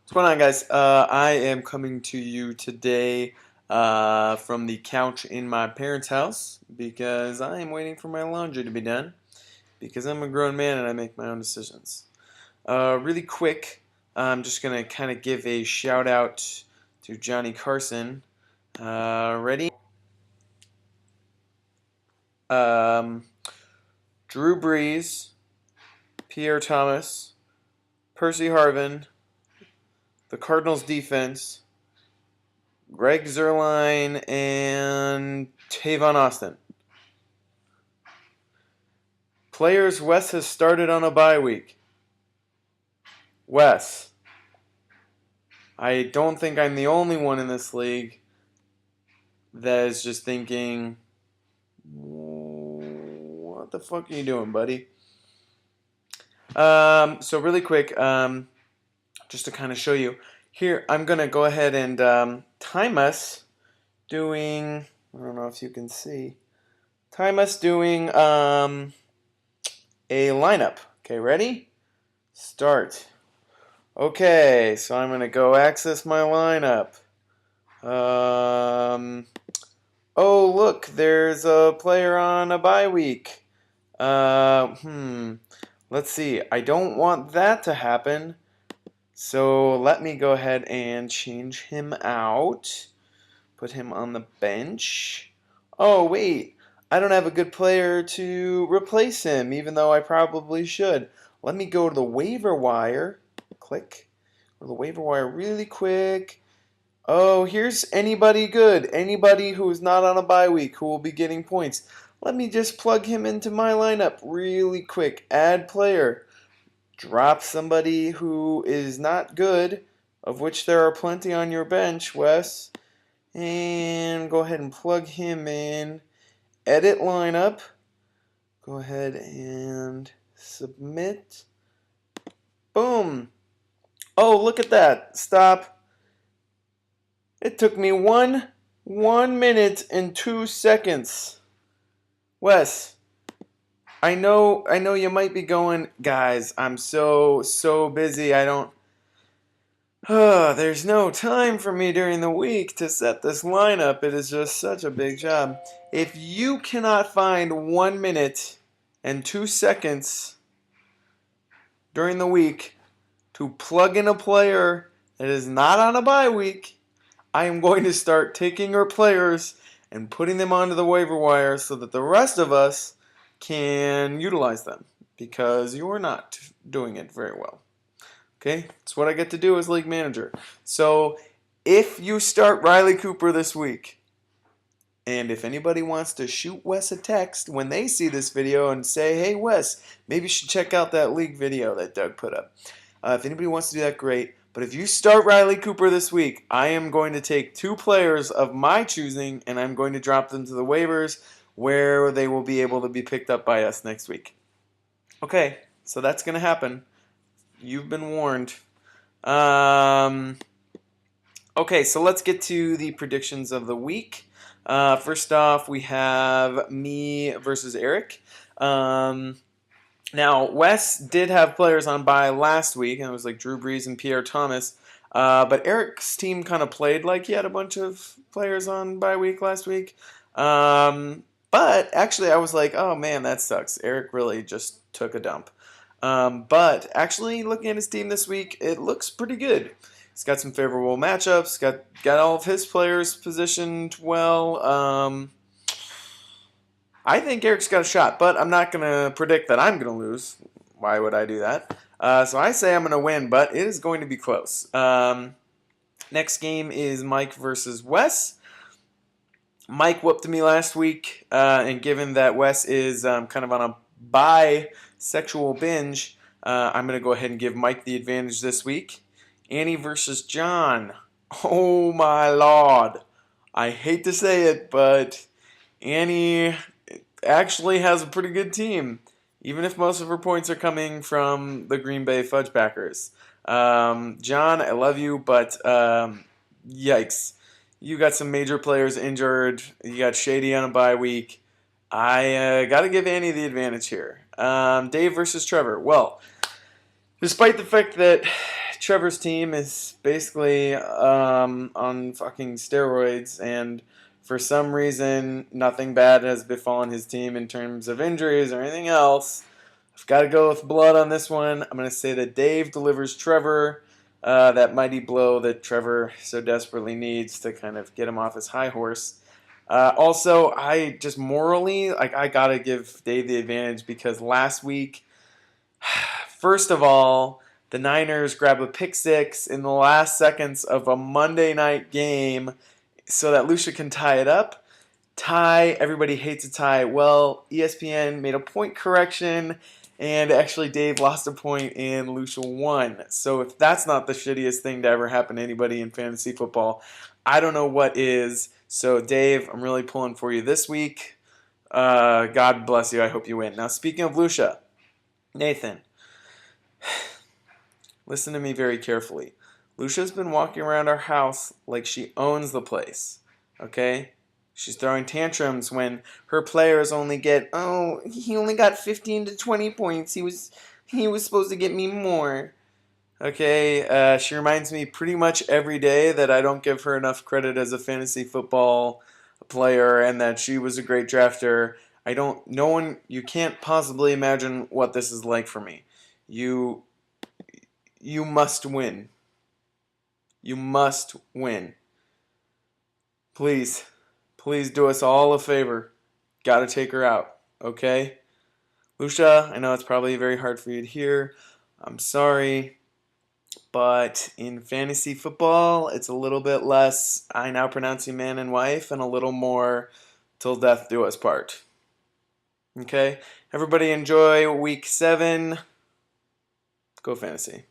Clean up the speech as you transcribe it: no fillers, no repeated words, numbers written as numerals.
What's going on, guys? I am coming to you today from the couch in my parents' house because I am waiting for my laundry to be done because I'm a grown man and I make my own decisions. Really quick, I'm just going to kind of give a shout out to Johnny Carson. Ready? Um, Drew Brees, Pierre Thomas, Percy Harvin, the Cardinals defense, Greg Zerline, and Tavon Austin. Players Wes has started on a bye week. Wes, I don't think I'm the only one in this league that is just thinking, what the fuck are you doing, buddy? So really quick, just to kind of show you, here I'm going to go ahead and time us doing, I don't know if you can see, time us doing a lineup. Okay, ready? Start. Okay, so I'm going to go access my lineup. Oh, look, there's a player on a bye week. Let's see. I don't want that to happen. So let me go ahead and change him out. Put him on the bench. Oh, wait. I don't have a good player to replace him, even though I probably should. Let me go to the waiver wire. Click. Go to the waiver wire really quick. Oh, here's anybody good. Anybody who's not on a bye week who will be getting points. Let me just plug him into my lineup really quick. Add player. Drop somebody who is not good, of which there are plenty on your bench, Wes. And go ahead and plug him in. Edit lineup. Go ahead and submit. Boom. Oh, look at that. Stop. It took me one minute and 2 seconds. Wes, I know you might be going, guys, I'm so busy. I don't there's no time for me during the week to set this lineup. It is just such a big job. If you cannot find 1 minute and 2 seconds during the week to plug in a player that is not on a bye week, I am going to start taking our players and putting them onto the waiver wire so that the rest of us can utilize them because you're not doing it very well. Okay, it's what I get to do as league manager. So if you start Riley Cooper this week, and if anybody wants to shoot Wes a text when they see this video and say, hey Wes, maybe you should check out that league video that Doug put up. If anybody wants to do that, great. But if you start Riley Cooper this week, I am going to take 2 players of my choosing and I'm going to drop them to the waivers where they will be able to be picked up by us next week. Okay, so that's going to happen. You've been warned. Okay, so let's get to the predictions of the week. First off, we have me versus Eric. Now, Wes did have players on bye last week, and it was like Drew Brees and Pierre Thomas. But Eric's team kind of played like he had a bunch of players on bye week last week. But actually, I was like, oh man, that sucks. Eric really just took a dump. But actually, looking at his team this week, it looks pretty good. He's got some favorable matchups. Got all of his players positioned well. I think Eric's got a shot, but I'm not going to predict that I'm going to lose. Why would I do that? So I say I'm going to win, but it is going to be close. Next game is Mike versus Wes. Mike whooped me last week, and given that Wes is kind of on a bisexual binge, I'm going to go ahead and give Mike the advantage this week. Annie versus John. Oh my lord. I hate to say it, but Annie actually has a pretty good team, even if most of her points are coming from the Green Bay Fudgepackers. John, I love you, but yikes. You got some major players injured. You got Shady on a bye week. I got to give Annie the advantage here. Dave versus Trevor. Well, despite the fact that Trevor's team is basically on fucking steroids, and for some reason, nothing bad has befallen his team in terms of injuries or anything else. I've got to go with blood on this one. I'm going to say that Dave delivers Trevor that mighty blow that Trevor so desperately needs to kind of get him off his high horse. Also, I just morally, like, I got to give Dave the advantage because last week, first of all, the Niners grab a pick six in the last seconds of a Monday night game so that Lucia can tie it up. Tie, everybody hates a tie. Well, ESPN made a point correction, and actually Dave lost a point and Lucia won. So if that's not the shittiest thing to ever happen to anybody in fantasy football, I don't know what is. So Dave, I'm really pulling for you this week. God bless you. I hope you win. Now, speaking of Lucia, Nathan, listen to me very carefully. Lucia's been walking around our house like she owns the place. Okay? She's throwing tantrums when her players only get, oh, he only got 15 to 20 points. He was supposed to get me more. Okay, she reminds me pretty much every day that I don't give her enough credit as a fantasy football player and that she was a great drafter. You can't possibly imagine what this is like for me. You must win. You must win. Please do us all a favor. Gotta take her out, okay? Lucia, I know it's probably very hard for you to hear. I'm sorry. But in fantasy football, it's a little bit less, I now pronounce you man and wife, and a little more till death do us part. Okay? Everybody enjoy week 7. Go fantasy.